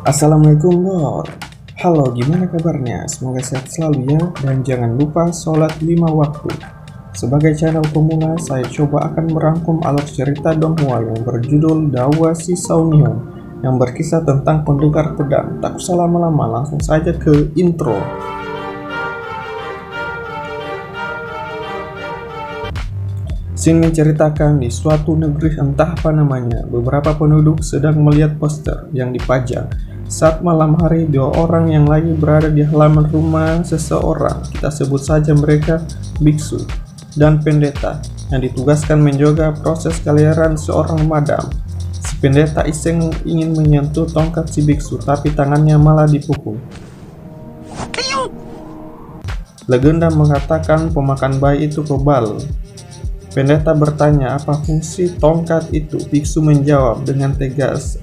Assalamualaikum Lord. Halo, gimana kabarnya? Semoga sehat selalu ya, dan jangan lupa sholat 5 waktu. Sebagai channel pemula, saya coba akan merangkum alur cerita Donghua yang berjudul Dawa Si Saunhyun yang berkisah tentang pendekar pedang. Tak usah lama-lama, langsung saja ke intro. Scene menceritakan di suatu negeri entah apa namanya, beberapa penduduk sedang melihat poster yang dipajang. Saat malam hari, 2 orang yang lagi berada di halaman rumah seseorang, kita sebut saja mereka biksu dan pendeta, yang ditugaskan menjaga proses kelahiran seorang madam. Si pendeta iseng ingin menyentuh tongkat si biksu, tapi tangannya malah dipukul. Legenda mengatakan pemakan bayi itu kebal. Pendeta bertanya apa fungsi tongkat itu. Biksu menjawab dengan tegas,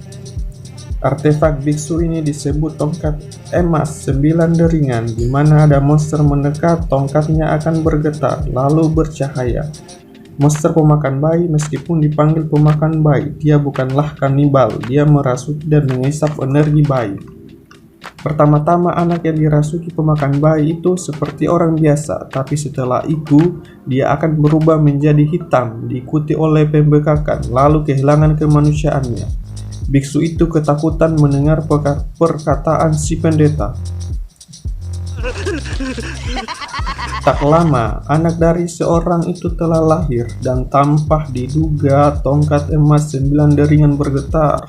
artefak biksu ini disebut tongkat emas 9 deringan. Di mana ada monster mendekat, tongkatnya akan bergetar lalu bercahaya. Monster pemakan bayi, meskipun dipanggil pemakan bayi, dia bukanlah kanibal. Dia merasuki dan mengisap energi bayi. Pertama-tama anak yang dirasuki pemakan bayi itu seperti orang biasa, tapi setelah itu dia akan berubah menjadi hitam, diikuti oleh pembekakan, lalu kehilangan kemanusiaannya. Biksu itu ketakutan mendengar perkataan si pendeta. Tak lama, anak dari seorang itu telah lahir, dan tanpa diduga tongkat emas 9 deringan bergetar.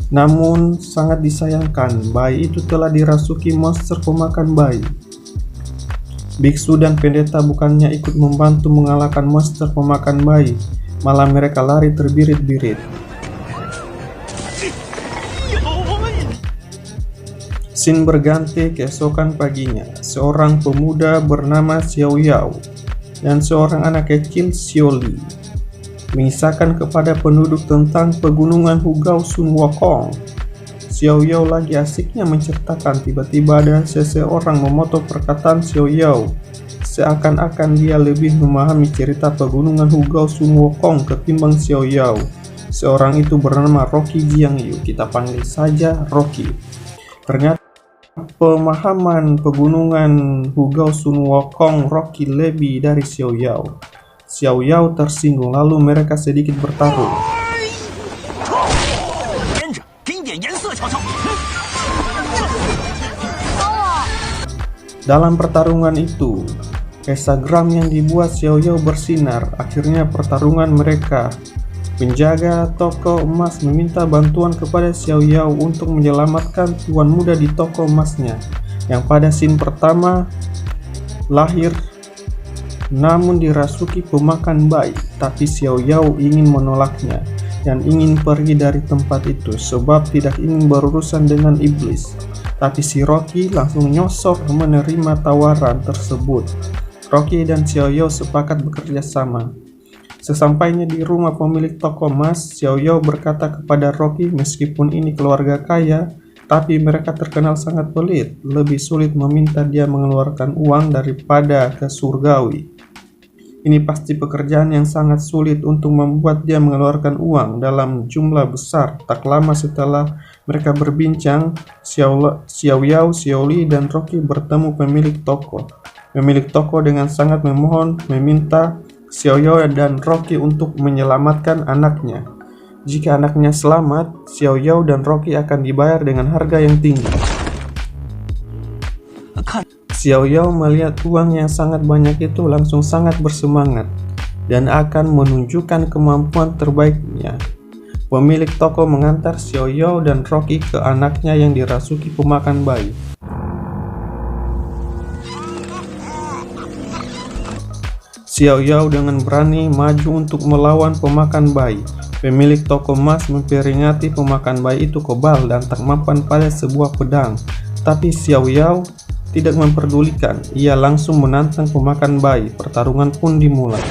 Namun, sangat disayangkan, bayi itu telah dirasuki monster pemakan bayi. Biksu dan pendeta bukannya ikut membantu mengalahkan monster pemakan bayi, malah mereka lari terbirit-birit. Scene berganti keesokan paginya. Seorang pemuda bernama Xiao Yao dan seorang anak kecil Xiao Li mengisahkan kepada penduduk tentang pegunungan Hugao Sun Wukong. Xiao Yao lagi asiknya menceritakan, tiba-tiba ada seseorang memotong perkataan Xiao Yao. Seakan-akan dia lebih memahami cerita pegunungan Hugao Sun Wukong ketimbang Xiao Yao. Seorang itu bernama Rocky Jiangyu, kita panggil saja Rocky. Ternyata pemahaman pegunungan Hugao Sun Wukong Rocky lebih dari Xiao Yao. Xiao Yao tersinggung, lalu mereka sedikit bertarung. Dalam pertarungan itu, hexagram yang dibuat Xiao Yao bersinar. Akhirnya pertarungan mereka. Penjaga toko emas meminta bantuan kepada Xiao Yao untuk menyelamatkan tuan muda di toko emasnya, yang pada scene pertama lahir namun dirasuki pemakan bayi. Tapi Xiao Yao ingin menolaknya dan ingin pergi dari tempat itu sebab tidak ingin berurusan dengan iblis. Tapi si Rocky langsung nyosor menerima tawaran tersebut. Rocky dan Xiao Yao sepakat bekerja sama. Sesampainya di rumah pemilik toko emas, Xiao Yao berkata kepada Rocky, meskipun ini keluarga kaya, tapi mereka terkenal sangat pelit. Lebih sulit meminta dia mengeluarkan uang daripada ke surgawi. Ini pasti pekerjaan yang sangat sulit untuk membuat dia mengeluarkan uang dalam jumlah besar. Tak lama setelah mereka berbincang, Xiao Yao, Xiao Li, dan Rocky bertemu pemilik toko. Pemilik toko dengan sangat memohon meminta Xiao Yao dan Rocky untuk menyelamatkan anaknya. Jika anaknya selamat, Xiao Yao dan Rocky akan dibayar dengan harga yang tinggi. Xiao Yao melihat uang yang sangat banyak itu langsung sangat bersemangat dan akan menunjukkan kemampuan terbaiknya. Pemilik toko mengantar Xiao Yao dan Rocky ke anaknya yang dirasuki pemakan bayi. Xiao Yao dengan berani maju untuk melawan pemakan bayi. Pemilik toko emas memperingati pemakan bayi itu kebal dan tak mampan pada sebuah pedang. Tapi Xiao Yao tidak memperdulikan, ia langsung menantang pemakan bayi. Pertarungan pun dimulai.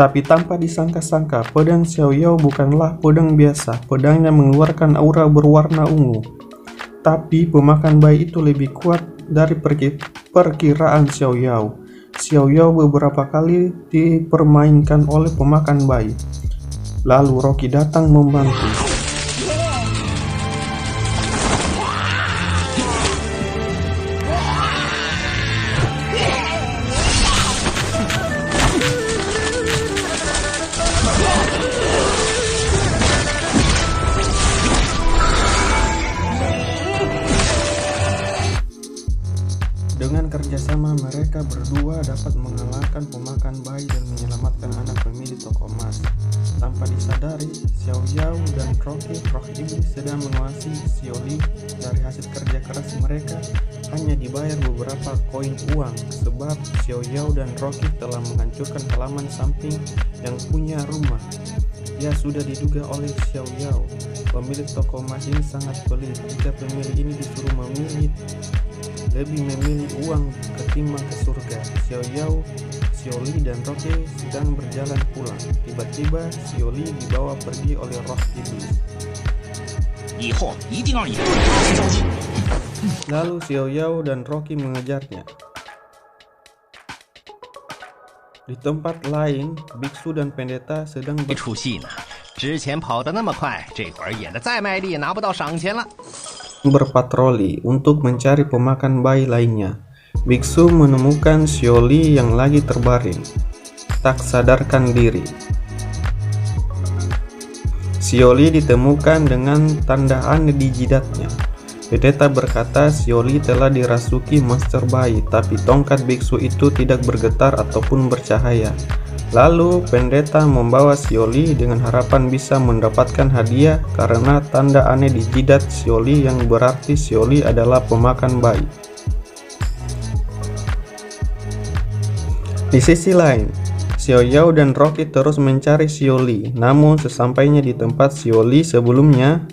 Tapi tanpa disangka-sangka, pedang Xiao Yao bukanlah pedang biasa. Pedangnya mengeluarkan aura berwarna ungu. Tapi pemakan bayi itu lebih kuat dari perkiraan Xiao Yao. Xiao Yao beberapa kali dipermainkan oleh pemakan bayi. Lalu Rocky datang membantu. Dengan kerjasama mereka berdua dapat mengalahkan pemakan bayi dan menyelamatkan anak pemilik toko emas. Tanpa disadari, Xiao Yao dan Rocky Roh Iblis sedang menguasai Xiao Li. Dari hasil kerja keras mereka hanya dibayar beberapa koin uang, sebab Xiao Yao dan Rocky telah menghancurkan halaman samping yang punya rumah. Ya, sudah diduga oleh Xiao Yao, pemilik toko emas ini sangat pelit. Jika pemilik ini disuruh lebih memilih uang ketimbang ke surga. Xiao Yao, Xiao Li dan Rocky sedang berjalan pulang. Tiba-tiba Xiao Li dibawa pergi oleh roh iblis. Lalu Xiao Yao dan Rocky mengejarnya. Di tempat lain, biksu dan pendeta sedang berpatroli untuk mencari pemakan bayi lainnya. Biksu menemukan Xiao Li yang lagi terbaring, tak sadarkan diri. Xiao Li ditemukan dengan tanda aneh di jidatnya. Pendeta berkata Xiao Li telah dirasuki monster bayi, tapi tongkat biksu itu tidak bergetar ataupun bercahaya. Lalu pendeta membawa Xiao Li dengan harapan bisa mendapatkan hadiah karena tanda aneh di jidat Xiao Li yang berarti Xiao Li adalah pemakan bayi. Di sisi lain, Xiao Yao dan Rocky terus mencari Xiao Li. Namun sesampainya di tempat Xiao Li sebelumnya,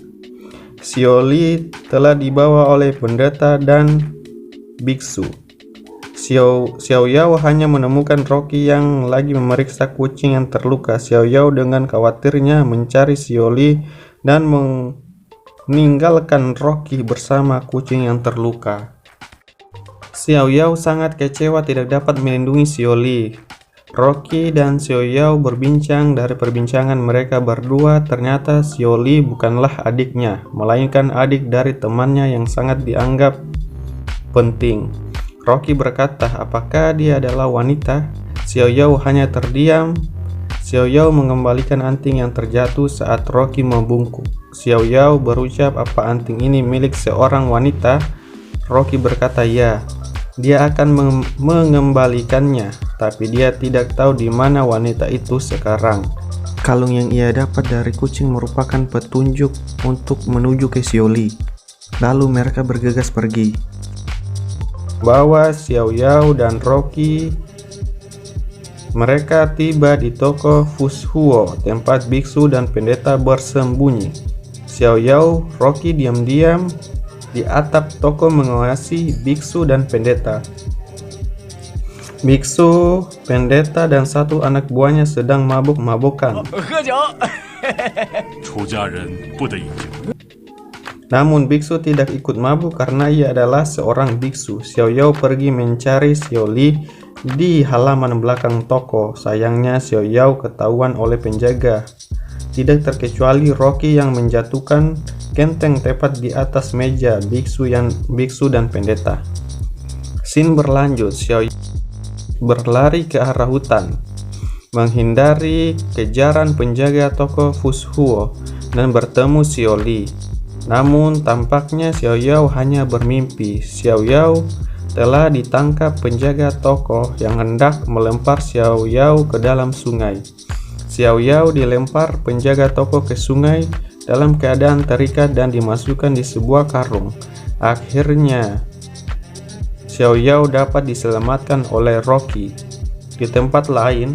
Xiao Li telah dibawa oleh pendeta dan biksu. Xiao Yao hanya menemukan Rocky yang lagi memeriksa kucing yang terluka. Xiao Yao dengan khawatirnya mencari Xiao Li dan meninggalkan Rocky bersama kucing yang terluka. Xiao Yao sangat kecewa tidak dapat melindungi Xiao Li. Rocky dan Xiao Yao berbincang. Dari perbincangan mereka berdua, ternyata Xiao Li bukanlah adiknya, melainkan adik dari temannya yang sangat dianggap penting. Rocky berkata, apakah dia adalah wanita? Xiao Yao hanya terdiam. Xiao Yao mengembalikan anting yang terjatuh saat Rocky membungkuk. Xiao Yao berucap, apa anting ini milik seorang wanita? Rocky berkata, ya. Dia akan mengembalikannya, tapi dia tidak tahu di mana wanita itu sekarang. Kalung yang ia dapat dari kucing merupakan petunjuk untuk menuju ke Xiao Li. Lalu mereka bergegas pergi. Bawa Xiao Yao dan Rocky, mereka tiba di toko Fushuo, tempat biksu dan pendeta bersembunyi. Xiao Yao, Rocky diam-diam di atap toko mengawasi biksu dan pendeta. Biksu, pendeta, dan satu anak buahnya sedang mabuk-mabukan. Namun biksu tidak ikut mabuk karena ia adalah seorang biksu. Xiao Yao pergi mencari Xiao Li di halaman belakang toko. Sayangnya Xiao Yao ketahuan oleh penjaga. Tidak terkecuali Rocky yang menjatuhkan genteng tepat di atas meja biksu dan pendeta. Scene berlanjut. Xiao Yao berlari ke arah hutan, menghindari kejaran penjaga toko Fushuo dan bertemu Xiao Li. Namun tampaknya Xiao Yao hanya bermimpi. Xiao Yao telah ditangkap penjaga toko yang hendak melempar Xiao Yao ke dalam sungai. Xiao Yao dilempar penjaga toko ke sungai dalam keadaan terikat dan dimasukkan di sebuah karung. Akhirnya Xiao Yao dapat diselamatkan oleh Rocky. Di tempat lain,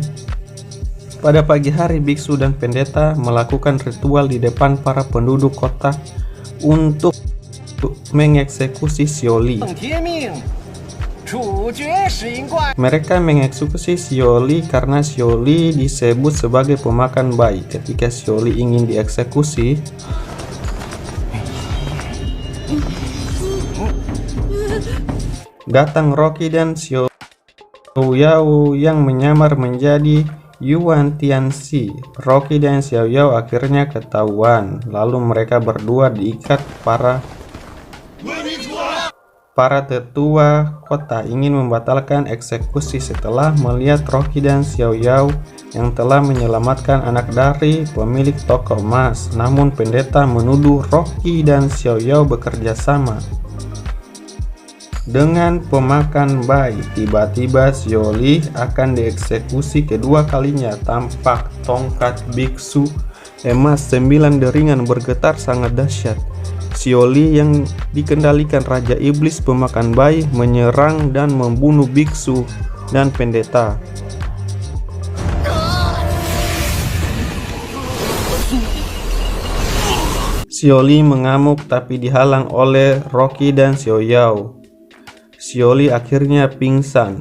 pada pagi hari biksu dan pendeta melakukan ritual di depan para penduduk kota untuk mengeksekusi Xiao Li. Mereka mengeksekusi Xiaoli karena Xiaoli disebut sebagai pemakan bayi. Ketika Xiaoli ingin dieksekusi, datang Rocky dan Xiao Yao yang menyamar menjadi Yuan Tianxi. Rocky dan Xiao Yao akhirnya ketahuan, lalu mereka berdua diikat. Para tetua kota ingin membatalkan eksekusi setelah melihat Rocky dan Xiao Yao yang telah menyelamatkan anak dari pemilik toko emas. Namun pendeta menuduh Rocky dan Xiao Yao bekerja sama dengan pemakan bayi. Tiba-tiba Xiaoli akan dieksekusi kedua kalinya. Tampak tongkat biksu emas 9 deringan bergetar sangat dahsyat. Xiaoli yang dikendalikan Raja Iblis pemakan bayi menyerang dan membunuh biksu dan pendeta. Xiaoli mengamuk tapi dihalang oleh Rocky dan Xiao Yao. Xiaoli akhirnya pingsan.